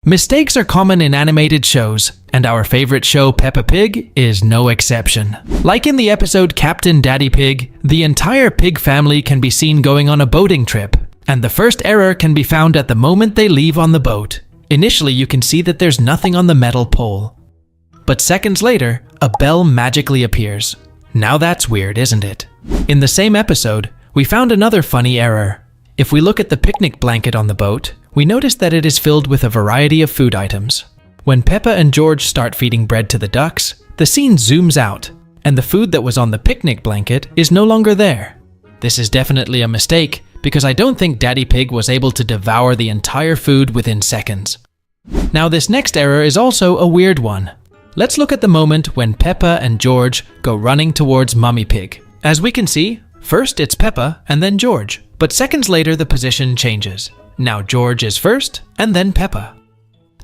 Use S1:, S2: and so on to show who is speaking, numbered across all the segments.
S1: Mistakes are common in animated shows, and our favorite show Peppa Pig is no exception. Like in the episode Captain Daddy Pig, the entire pig family can be seen going on a boating trip, and the first error can be found at the moment they leave on the boat. Initially, you can see that there's nothing on the metal pole. But seconds later, a bell magically appears. Now that's weird, isn't it? In the same episode, we found another funny error. If we look at the picnic blanket on the boat, we notice that it is filled with a variety of food items. When Peppa and George start feeding bread to the ducks, the scene zooms out, and the food that was on the picnic blanket is no longer there. This is definitely a mistake, because I don't think Daddy Pig was able to devour the entire food within seconds. Now this next error is also a weird one. Let's look at the moment when Peppa and George go running towards Mummy Pig. As we can see, first it's Peppa and then George, but seconds later the position changes. Now George is first and then Peppa.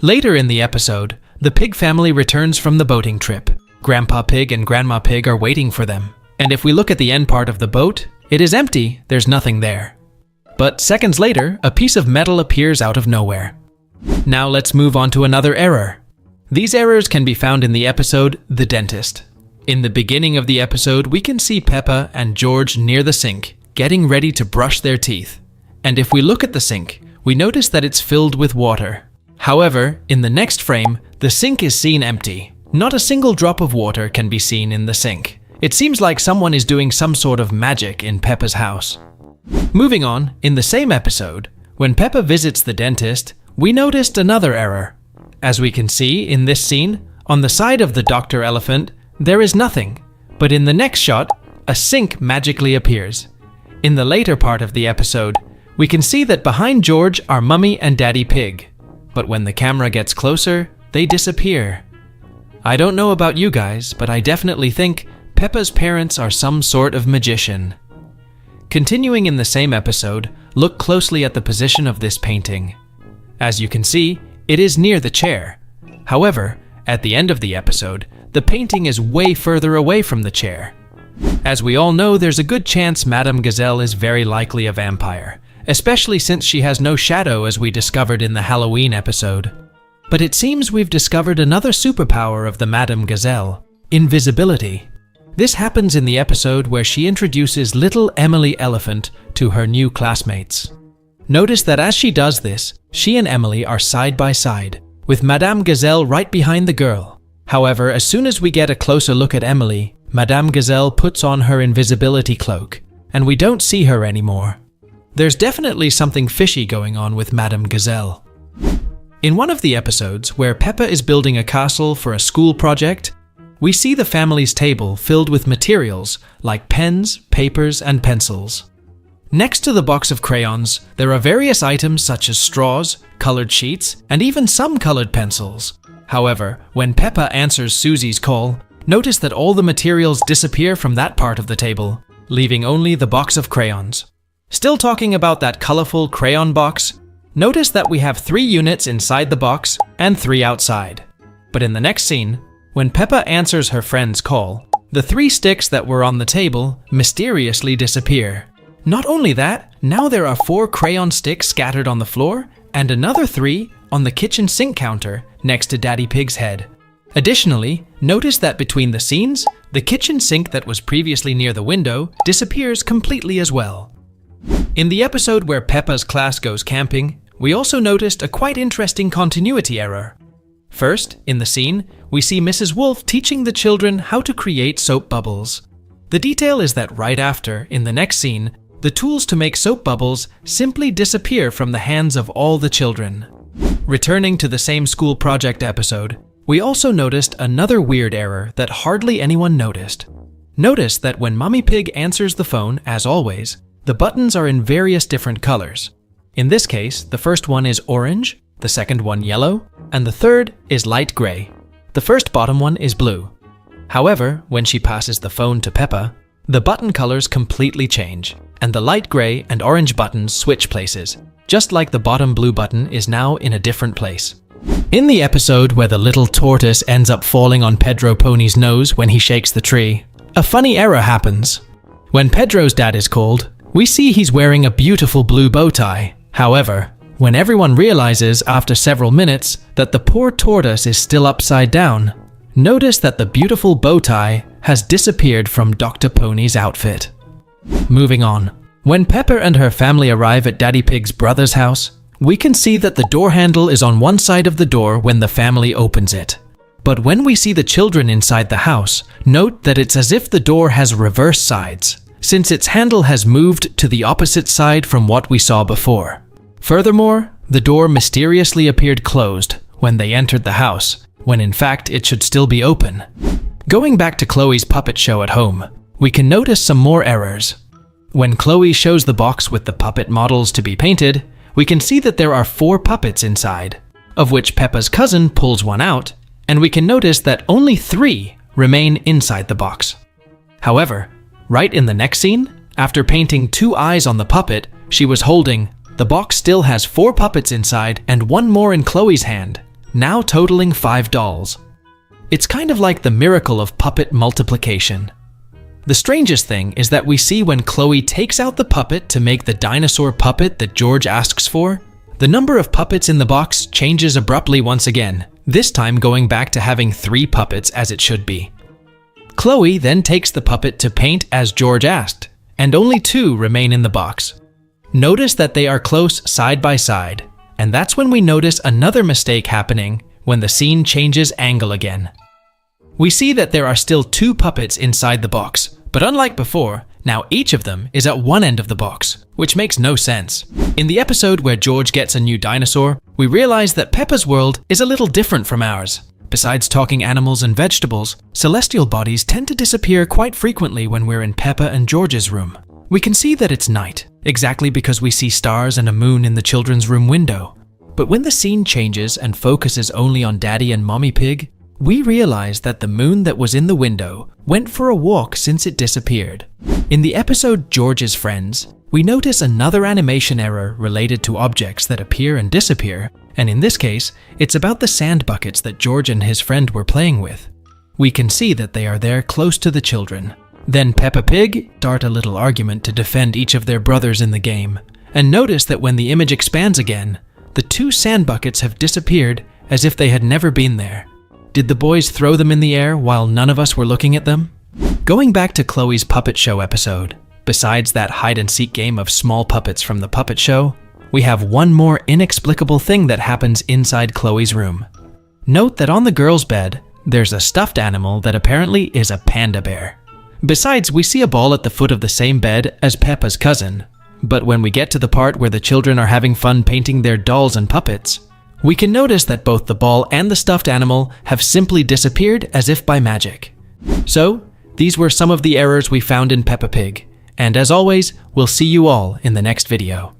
S1: Later in the episode, the pig family returns from the boating trip. Grandpa Pig and Grandma Pig are waiting for them. And if we look at the end part of the boat, it is empty, there's nothing there. But seconds later, a piece of metal appears out of nowhere. Now let's move on to another error. These errors can be found in the episode The Dentist. In the beginning of the episode, we can see Peppa and George near the sink, getting ready to brush their teeth. And if we look at the sink, we notice that it's filled with water. However, in the next frame, the sink is seen empty. Not a single drop of water can be seen in the sink. It seems like someone is doing some sort of magic in Peppa's house. Moving on, in the same episode, when Peppa visits the dentist, we noticed another error. As we can see in this scene, on the side of the Dr. Elephant, there is nothing. But in the next shot, a sink magically appears. In the later part of the episode, we can see that behind George are Mummy and Daddy Pig. But when the camera gets closer, they disappear. I don't know about you guys, but I definitely think Peppa's parents are some sort of magician. Continuing in the same episode, look closely at the position of this painting. As you can see, it is near the chair. However, at the end of the episode, the painting is way further away from the chair. As we all know, there's a good chance Madame Gazelle is very likely a vampire, especially since she has no shadow as we discovered in the Halloween episode. But it seems we've discovered another superpower of the Madame Gazelle, invisibility. This happens in the episode where she introduces little Emily Elephant to her new classmates. Notice that as she does this, she and Emily are side by side, with Madame Gazelle right behind the girl. However, as soon as we get a closer look at Emily, Madame Gazelle puts on her invisibility cloak, and we don't see her anymore. There's definitely something fishy going on with Madame Gazelle. In one of the episodes where Peppa is building a castle for a school project, we see the family's table filled with materials like pens, papers, and pencils. Next to the box of crayons, there are various items such as straws, colored sheets, and even some colored pencils. However, when Peppa answers Susie's call, notice that all the materials disappear from that part of the table, leaving only the box of crayons. Still talking about that colorful crayon box, notice that we have 3 units inside the box and 3 outside. But in the next scene, when Peppa answers her friend's call, the 3 sticks that were on the table mysteriously disappear. Not only that, now there are 4 crayon sticks scattered on the floor and another 3 on the kitchen sink counter next to Daddy Pig's head. Additionally, notice that between the scenes, the kitchen sink that was previously near the window disappears completely as well. In the episode where Peppa's class goes camping, we also noticed a quite interesting continuity error. First, in the scene, we see Mrs. Wolf teaching the children how to create soap bubbles. The detail is that right after, in the next scene, the tools to make soap bubbles simply disappear from the hands of all the children. Returning to the same school project episode, we also noticed another weird error that hardly anyone noticed. Notice that when Mummy Pig answers the phone, as always, the buttons are in various different colors. In this case, the first one is orange, the second one yellow, and the third is light gray. The first bottom one is blue. However, when she passes the phone to Peppa, the button colors completely change, and the light gray and orange buttons switch places, just like the bottom blue button is now in a different place. In the episode where the little tortoise ends up falling on Pedro Pony's nose when he shakes the tree, a funny error happens. When Pedro's dad is called, we see he's wearing a beautiful blue bow tie. However, When everyone realizes after several minutes that the poor tortoise is still upside down, notice that the beautiful bow tie has disappeared from Dr. Pony's outfit. Moving on. When Peppa and her family arrive at Daddy Pig's brother's house, we can see that the door handle is on one side of the door when the family opens it. But when we see the children inside the house, note that it's as if the door has reverse sides, since its handle has moved to the opposite side from what we saw before. Furthermore, the door mysteriously appeared closed when they entered the house, when in fact it should still be open. Going back to Chloe's puppet show at home, we can notice some more errors. When Chloe shows the box with the puppet models to be painted, we can see that there are 4 puppets inside, of which Peppa's cousin pulls one out, and we can notice that only 3 remain inside the box. However, right in the next scene, after painting 2 eyes on the puppet she was holding, the box still has 4 puppets inside and 1 more in Chloe's hand, now totaling 5 dolls. It's kind of like the miracle of puppet multiplication. The strangest thing is that we see when Chloe takes out the puppet to make the dinosaur puppet that George asks for, the number of puppets in the box changes abruptly once again, this time going back to having 3 puppets as it should be. Chloe then takes the puppet to paint as George asked, and only 2 remain in the box. Notice that they are close side by side, and that's when we notice another mistake happening when the scene changes angle again. We see that there are still 2 puppets inside the box, but unlike before, now each of them is at one end of the box, which makes no sense. In the episode where George gets a new dinosaur, we realize that Peppa's world is a little different from ours. Besides talking animals and vegetables, celestial bodies tend to disappear quite frequently when we're in Peppa and George's room. We can see that it's night, exactly because we see stars and a moon in the children's room window. But when the scene changes and focuses only on Daddy and Mommy Pig, we realize that the moon that was in the window went for a walk since it disappeared. In the episode George's Friends, we notice another animation error related to objects that appear and disappear, and in this case, it's about the sand buckets that George and his friend were playing with. We can see that they are there close to the children. Then Peppa Pig start a little argument to defend each of their brothers in the game, and notice that when the image expands again, the 2 sand buckets have disappeared as if they had never been there. Did the boys throw them in the air while none of us were looking at them? Going back to Chloe's puppet show episode, besides that hide-and-seek game of small puppets from the puppet show, we have one more inexplicable thing that happens inside Chloe's room. Note that on the girls' bed, there's a stuffed animal that apparently is a panda bear. Besides, we see a ball at the foot of the same bed as Peppa's cousin, but when we get to the part where the children are having fun painting their dolls and puppets, we can notice that both the ball and the stuffed animal have simply disappeared as if by magic. So, these were some of the errors we found in Peppa Pig, and as always, we'll see you all in the next video.